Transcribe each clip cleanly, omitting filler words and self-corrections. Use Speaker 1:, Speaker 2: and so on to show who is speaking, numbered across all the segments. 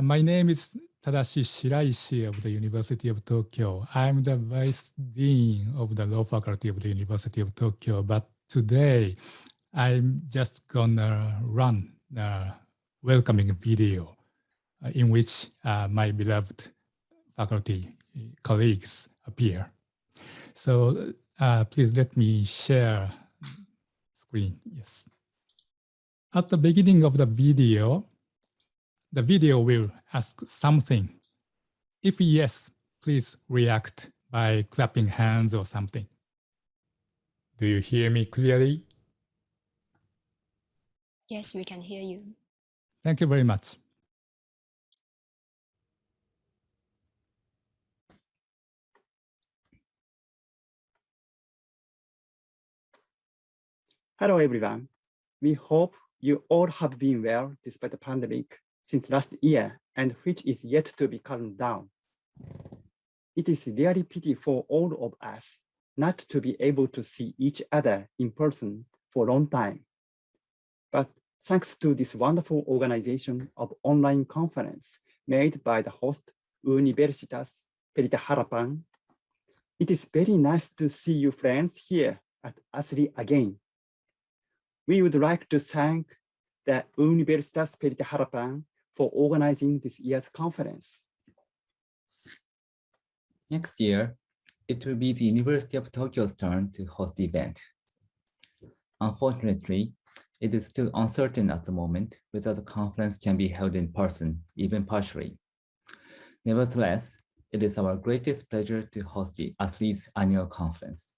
Speaker 1: My name is Tadashi Shiraishi of the University of Tokyo. I'm the Vice Dean of the Law Faculty of the University of Tokyo, but today I'm just gonna run a welcoming video in which my beloved faculty colleagues appear. So please let me share screen, yes. At the beginning of the video will ask something. If yes, please react by clapping hands or something. Do you hear me clearly?
Speaker 2: Yes, we can hear you.
Speaker 1: Thank you very much.
Speaker 3: Hello, everyone. We hope you all have been well despite the pandemic since last year and which is yet to be calmed down. It is really pity for all of us not to be able to see each other in person for a long time. But thanks to this wonderful organization of online conference made by the host Universitas Pelita Harapan, it is very nice to see you friends here at ASLI again. We would like to thank the Universitas Pelita Harapan for organizing this year's conference.
Speaker 4: Next year, it will be the University of Tokyo's turn to host the event. Unfortunately, it is still uncertain at the moment whether the conference can be held in person, even partially. Nevertheless, it is our greatest pleasure to host the ASLI's annual conference.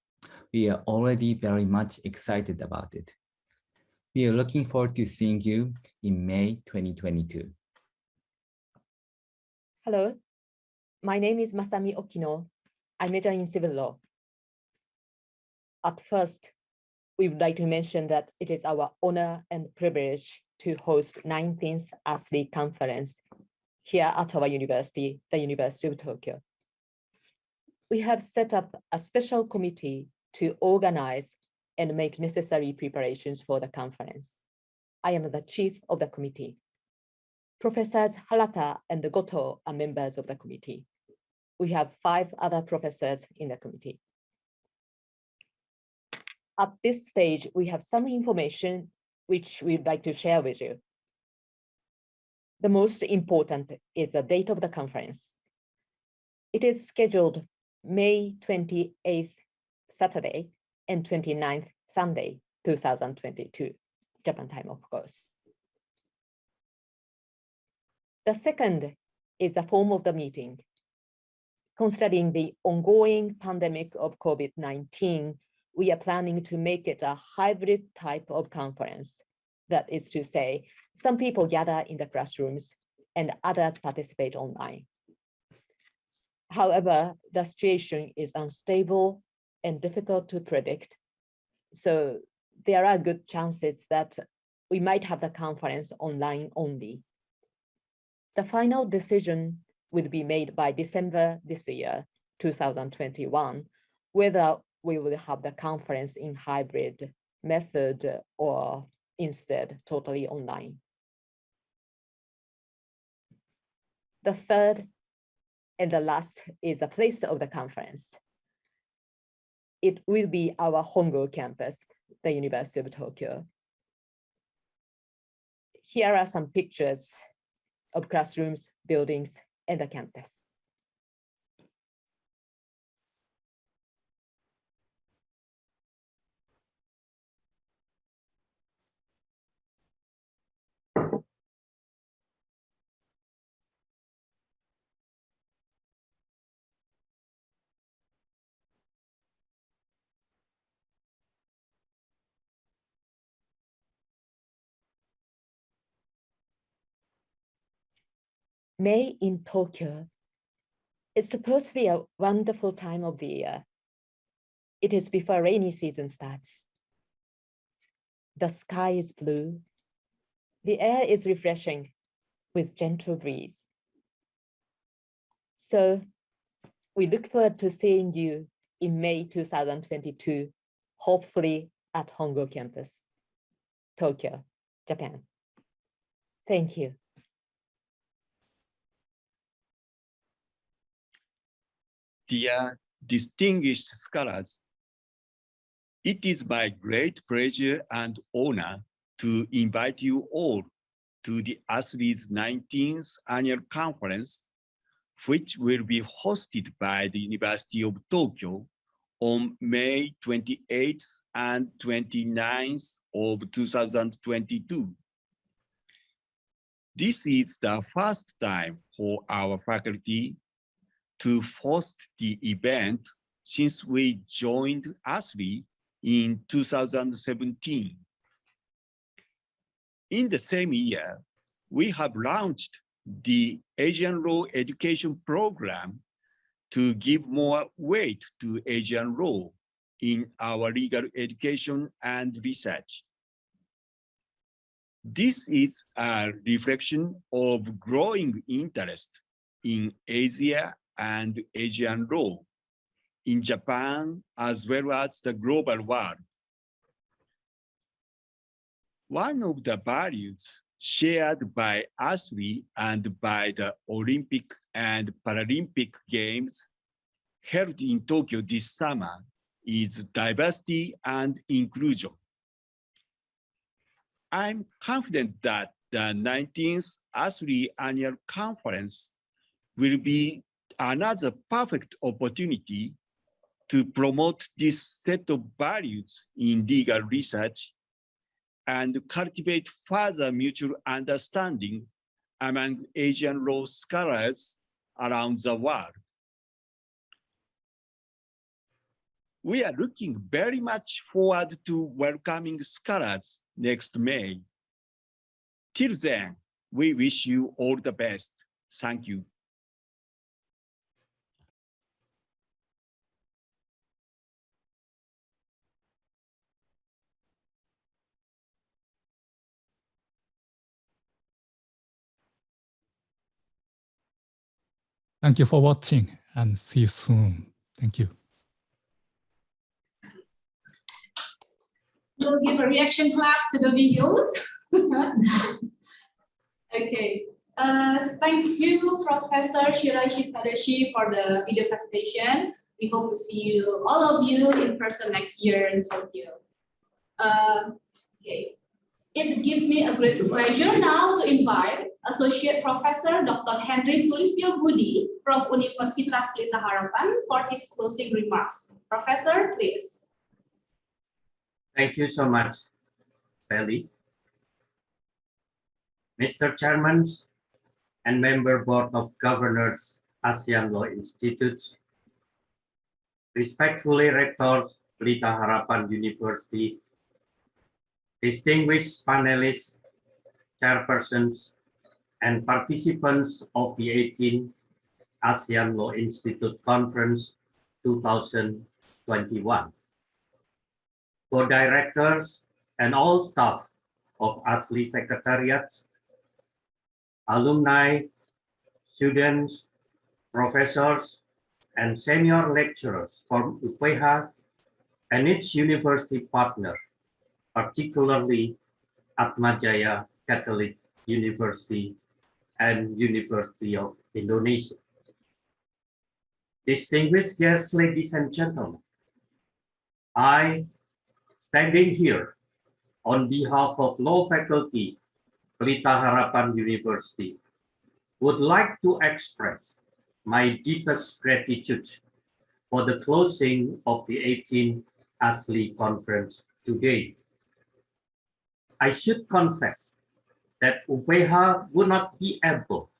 Speaker 4: We are already very much excited about it. We are looking forward to seeing you in May 2022.
Speaker 5: Hello, my name is Masami Okino. I major in civil law. At first, we would like to mention that it is our honor and privilege to host 19th ASLI Conference here at our university, the University of Tokyo. We have set up a special committee to organize and make necessary preparations for the conference. I am the chief of the committee. Professors Harata and Goto are members of the committee. We have 5 other professors in the committee. At this stage, we have some information which we'd like to share with you. The most important is the date of the conference. It is scheduled May 28th, Saturday, and 29th, Sunday, 2022, Japan time, of course. The second is the form of the meeting. Considering the ongoing pandemic of COVID-19, we are planning to make it a hybrid type of conference. That is to say, some people gather in the classrooms and others participate online. However, the situation is unstable and difficult to predict. So there are good chances that we might have the conference online only. The final decision will be made by December this year, 2021, whether we will have the conference in hybrid method or instead totally online. The third and the last is the place of the conference. It will be our Hongo campus, the University of Tokyo. Here are some pictures of classrooms, buildings, and the campus. May in Tokyo is supposed to be a wonderful time of the year. It is before rainy season starts. The sky is blue. The air is refreshing with gentle breeze. So we look forward to seeing you in May 2022, hopefully at Hongo campus, Tokyo, Japan. Thank you.
Speaker 6: Dear distinguished scholars, it is my great pleasure and honor to invite you all to the ASLI's 19th annual conference, which will be hosted by the University of Tokyo on May 28th and 29th of 2022. This is the first time for our faculty to host the event since we joined ASLI in 2017. In the same year, we have launched the Asian Law Education Program to give more weight to Asian law in our legal education and research. This is a reflection of growing interest in Asia and Asian law in Japan as well as the global world. One of the values shared by ASLI and by the Olympic and Paralympic Games held in Tokyo this summer is diversity and inclusion. I'm confident that the 19th ASLI Annual Conference will be another perfect opportunity to promote this set of values in legal research and cultivate further mutual understanding among Asian law scholars around the world. We are looking very much forward to welcoming scholars next May. Till then, we wish you all the best. Thank you.
Speaker 1: Thank you for watching and see you soon. Thank you.
Speaker 7: We'll give a reaction clap to the videos. Okay. Thank you, Professor Shiraishi Tadashi, for the video presentation. We hope to see you, all of you, in person next year in Tokyo. Okay. It gives me a great pleasure now to invite Associate Professor Dr. Henry Soelistyo Budi from Universitas Pelita Harapan for his closing remarks. Professor, please.
Speaker 8: Thank you so much, Pelita. Mr. Chairman and Member Board of Governors, ASEAN Law Institute, respectfully Rectors, Pelita Harapan University, distinguished panelists, chairpersons, and participants of the 18th ASEAN Law Institute Conference 2021. For directors and all staff of ASLI Secretariat, alumni, students, professors, and senior lecturers from UPH and its university partner, particularly Atmajaya Catholic University and University of Indonesia. Distinguished guests, ladies and gentlemen, I, standing here on behalf of law faculty, Pelita Harapan University, would like to express my deepest gratitude for the closing of the 18th ASLI Conference today. I should confess that UPH would not be able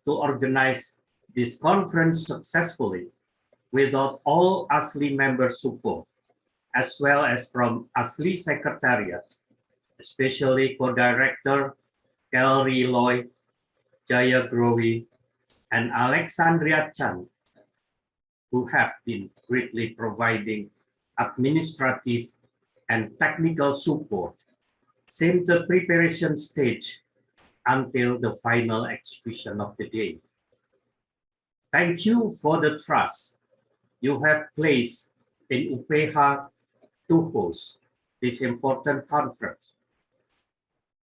Speaker 8: to organize this conference successfully without all ASLI member support, as well as from ASLI Secretariat, especially co-director Kelry Loy, Jaya Growi, and Alexandria Chan, who have been greatly providing administrative and technical support since the preparation stage until the final execution of the day. Thank you for the trust you have placed in UPH to host this important conference.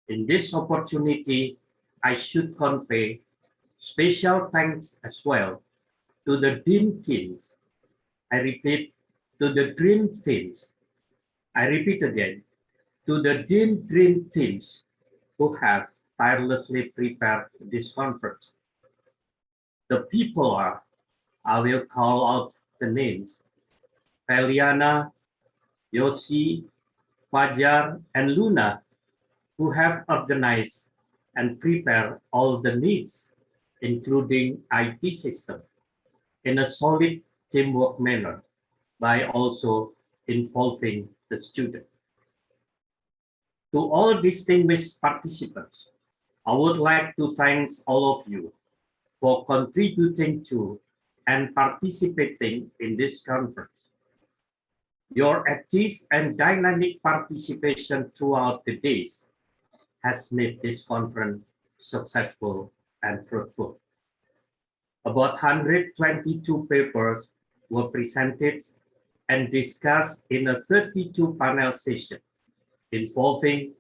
Speaker 8: In this opportunity, I should convey special thanks as well to the Dean teams I repeat, to the dream teams. I repeat again, to the dream teams who have tirelessly prepared this conference. The people are, I will call out the names, Eliana, Yoshi, Fajar, and Luna, who have organized and prepared all the needs, including IT system, in a solid teamwork manner by also involving the student. To all distinguished participants, I would like to thank all of you for contributing to and participating in this conference. Your active and dynamic participation throughout the days has made this conference successful and fruitful. About 122 papers were presented and discussed in a 32 panel session involving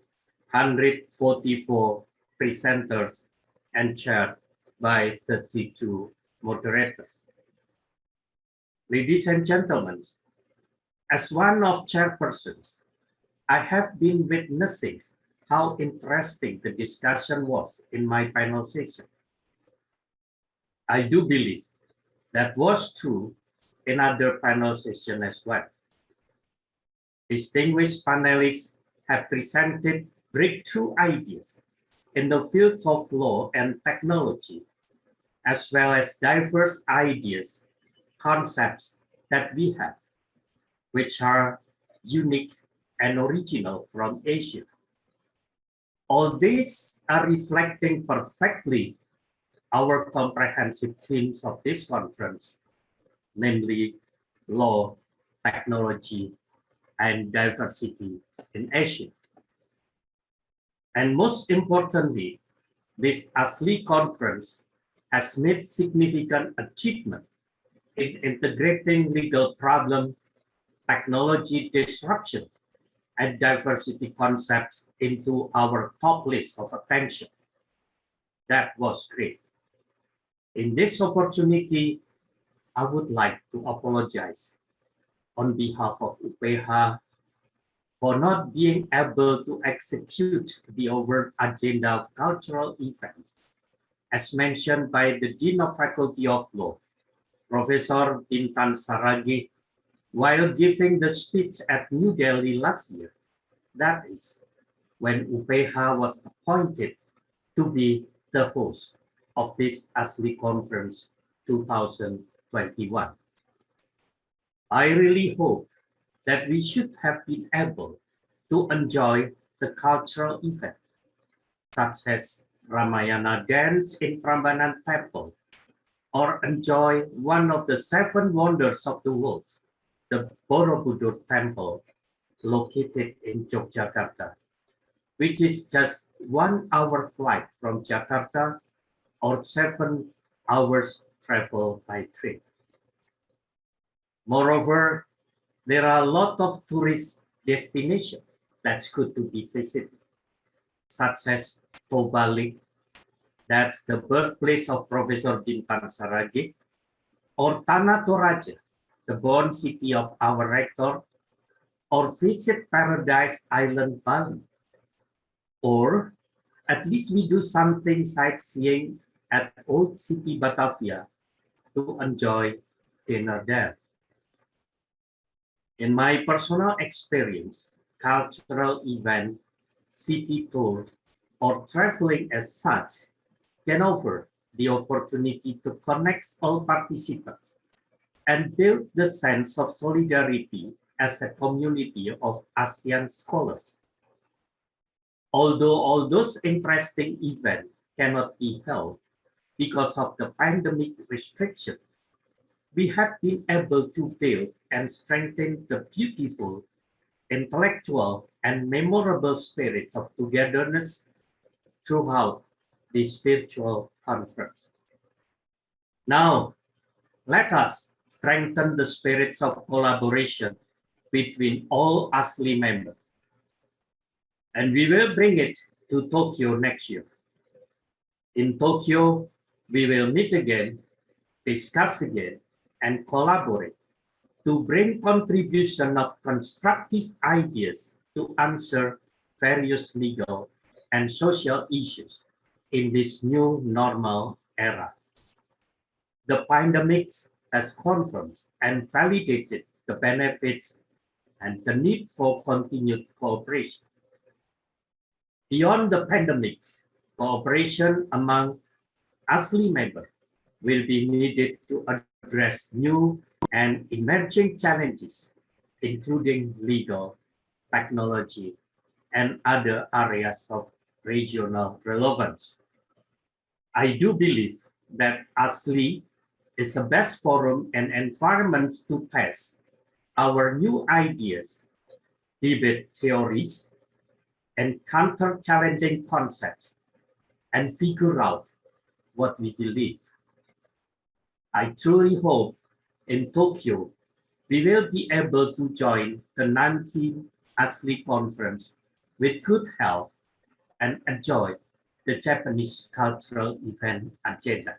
Speaker 8: 144 presenters and chaired by 32 moderators. Ladies and gentlemen, as one of chairpersons, I have been witnessing how interesting the discussion was in my panel session. I do believe that was true in other panel sessions as well. Distinguished panelists have presented breakthrough ideas in the fields of law and technology, as well as diverse ideas, concepts that we have, which are unique and original from Asia. All these are reflecting perfectly our comprehensive themes of this conference, namely law, technology, and diversity in Asia. And most importantly, this ASLI conference has made significant achievement in integrating legal problem, technology disruption, and diversity concepts into our top list of attention. That was great. In this opportunity, I would like to apologize on behalf of UPH for not being able to execute the overt agenda of cultural events, as mentioned by the Dean of Faculty of Law, Professor Bintan Saragi, while giving the speech at New Delhi last year. That is when UPH was appointed to be the host of this ASLI Conference 2021. I really hope that we should have been able to enjoy the cultural event, such as Ramayana dance in Prambanan Temple, or enjoy one of the 7 wonders of the world, the Borobudur Temple, located in Yogyakarta, which is just 1 hour flight from Jakarta or 7 hours travel by train. Moreover, there are a lot of tourist destinations that's good to be visited, such as Toba Lake, that's the birthplace of Professor Bintan Saragi, or Tanah Toraja, the born city of our rector, or visit Paradise Island, Bali, or at least we do something sightseeing at Old City Batavia to enjoy dinner there. In my personal experience, cultural event, city tour, or traveling as such can offer the opportunity to connect all participants and build the sense of solidarity as a community of ASEAN scholars. Although all those interesting events cannot be held because of the pandemic restriction, we have been able to build and strengthen the beautiful, intellectual, and memorable spirit of togetherness throughout this virtual conference. Now, let us strengthen the spirits of collaboration between all ASLI members, and we will bring it to Tokyo next year. In Tokyo, we will meet again, discuss again, and collaborate to bring contribution of constructive ideas to answer various legal and social issues in this new normal era. The pandemic has confirmed and validated the benefits and the need for continued cooperation. Beyond the pandemic, cooperation among ASLI members will be needed to address new and emerging challenges, including legal, technology, and other areas of regional relevance. I do believe that ASLI is the best forum and environment to test our new ideas, debate theories, and counter challenging concepts, and figure out what we believe. I truly hope in Tokyo, we will be able to join the 19th ASLI Conference with good health and enjoy the Japanese cultural event agenda.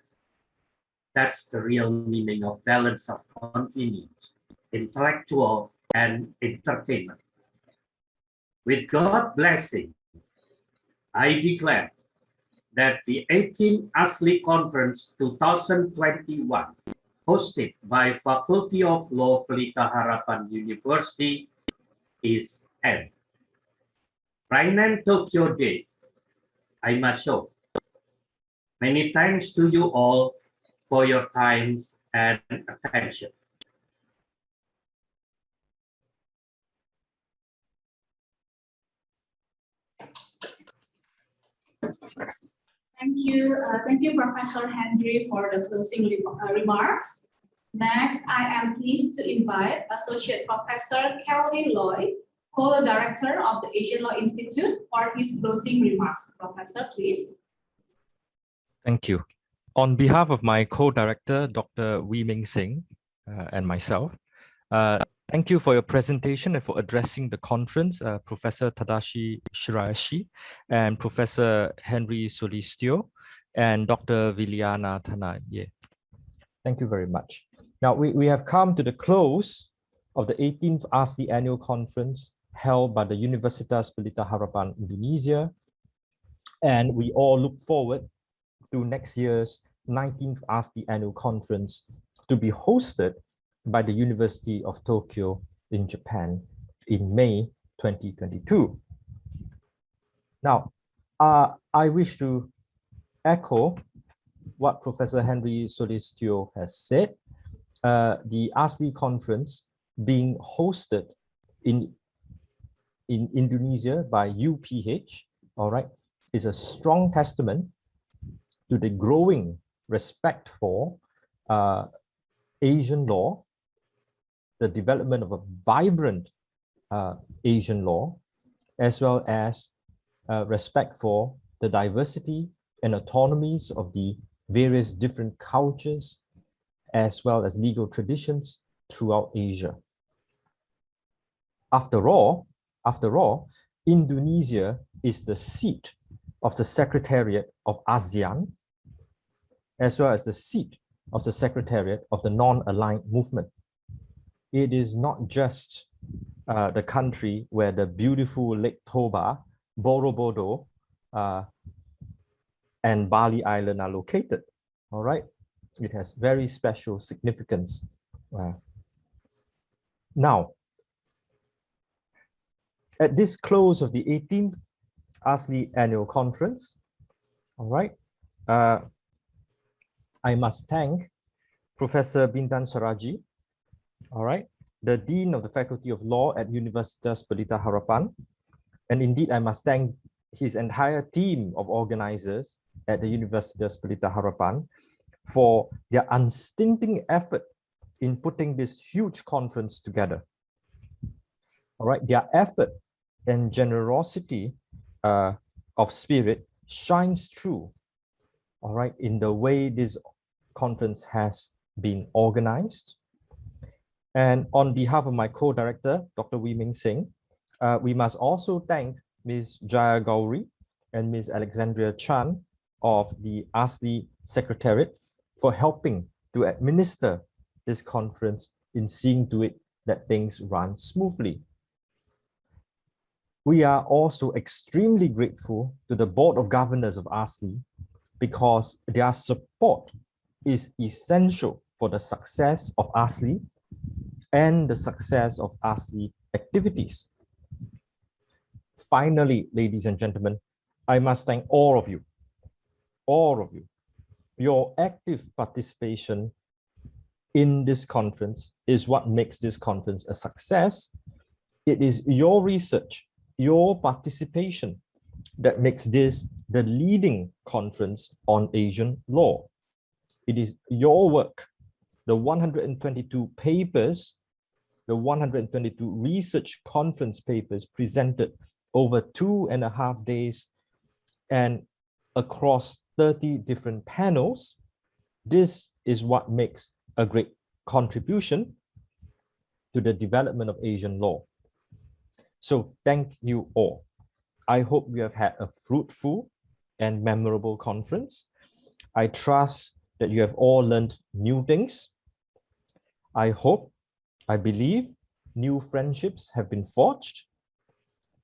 Speaker 8: That's the real meaning of balance of convenience, intellectual and entertainment. With God's blessing, I declare that the 18th ASLI Conference 2021, hosted by Faculty of Law Pelita Harapan University, is end. Rainan Tokyo Day, I must show. Many thanks to you all for your time and attention.
Speaker 7: Thank you, Professor Henry, for the closing remarks. Next, I am pleased to invite Associate Professor Kelry Lloyd, Co-Director of the Asian Law Institute, for his closing remarks. Professor, please.
Speaker 9: Thank you. On behalf of my co-director, Dr. Wee Ming Sing, and myself, thank you for your presentation and for addressing the conference, Professor Tadashi Shiraishi and Professor Henry Soelistyo and Dr. Viliana Tanaye. Thank you very much. Now, we have come to the close of the 18th ASLI Annual Conference held by the Universitas Pelita Harapan, Indonesia, and we all look forward to next year's 19th ASLI Annual Conference to be hosted by the University of Tokyo in Japan in May 2022. Now, I wish to echo what Professor Henry Soelistyo has said. The ASLI Conference being hosted in Indonesia by UPH, all right, is a strong testament to the growing respect for Asian law, the development of a vibrant Asian law, as well as respect for the diversity and autonomies of the various different cultures, as well as legal traditions throughout Asia. After all, Indonesia is the seat of the Secretariat of ASEAN, as well as the seat of the Secretariat of the Non-Aligned Movement. It is not just the country where the beautiful Lake Toba, Borobudur, and Bali Island are located, all right? It has very special significance. Now, at this close of the 18th ASLI Annual Conference, all right, I must thank Professor Bintan Saraji, all right, the Dean of the Faculty of Law at Universitas Pelita Harapan. And indeed, I must thank his entire team of organizers at the Universitas Pelita Harapan for their unstinting effort in putting this huge conference together. All right, their effort and generosity of spirit shines through, all right, in the way this conference has been organized. And on behalf of my co-director, Dr. Wee Ming Sing, we must also thank Ms. Jaya Gauri and Ms. Alexandria Chan of the ASLI Secretariat for helping to administer this conference in seeing to it that things run smoothly. We are also extremely grateful to the Board of Governors of ASLI because their support is essential for the success of ASLI and the success of ASLI activities. Finally, ladies and gentlemen, I must thank all of you. Your active participation in this conference is what makes this conference a success. It is your research, your participation that makes this the leading conference on Asian law. It is your work, the 122 papers, the 122 research conference papers presented over 2.5 days and across 30 different panels. This is what makes a great contribution to the development of Asian law. So thank you all. I hope you have had a fruitful and memorable conference. I trust that you have all learned new things. I believe new friendships have been forged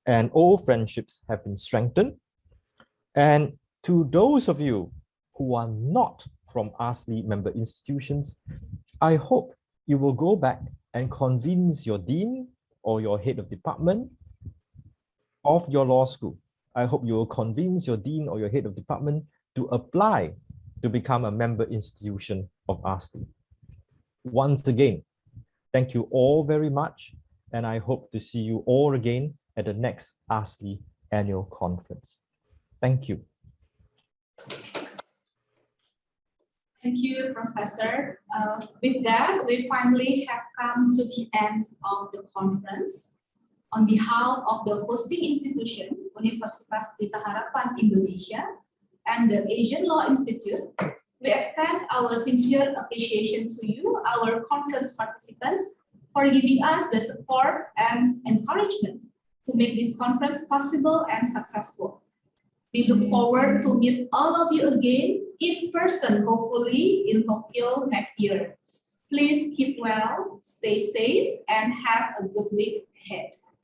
Speaker 9: and old friendships have been strengthened. And to those of you who are not from ASLI member institutions, I hope you will go back and convince your dean or your head of department of your law school. I hope you will convince your dean or your head of department to apply to become a member institution of ASLI. Once again, thank you all very much, and I hope to see you all again at the next ASLI annual conference. Thank you.
Speaker 7: Thank you, Professor. With that, we finally have come to the end of the conference. On behalf of the hosting institution, Universitas Pelita Harapan Indonesia, and the Asian Law Institute, we extend our sincere appreciation to you, our conference participants, for giving us the support and encouragement to make this conference possible and successful. We look forward to meet all of you again in person, hopefully in Tokyo next year. Please keep well, stay safe, and have a good week ahead.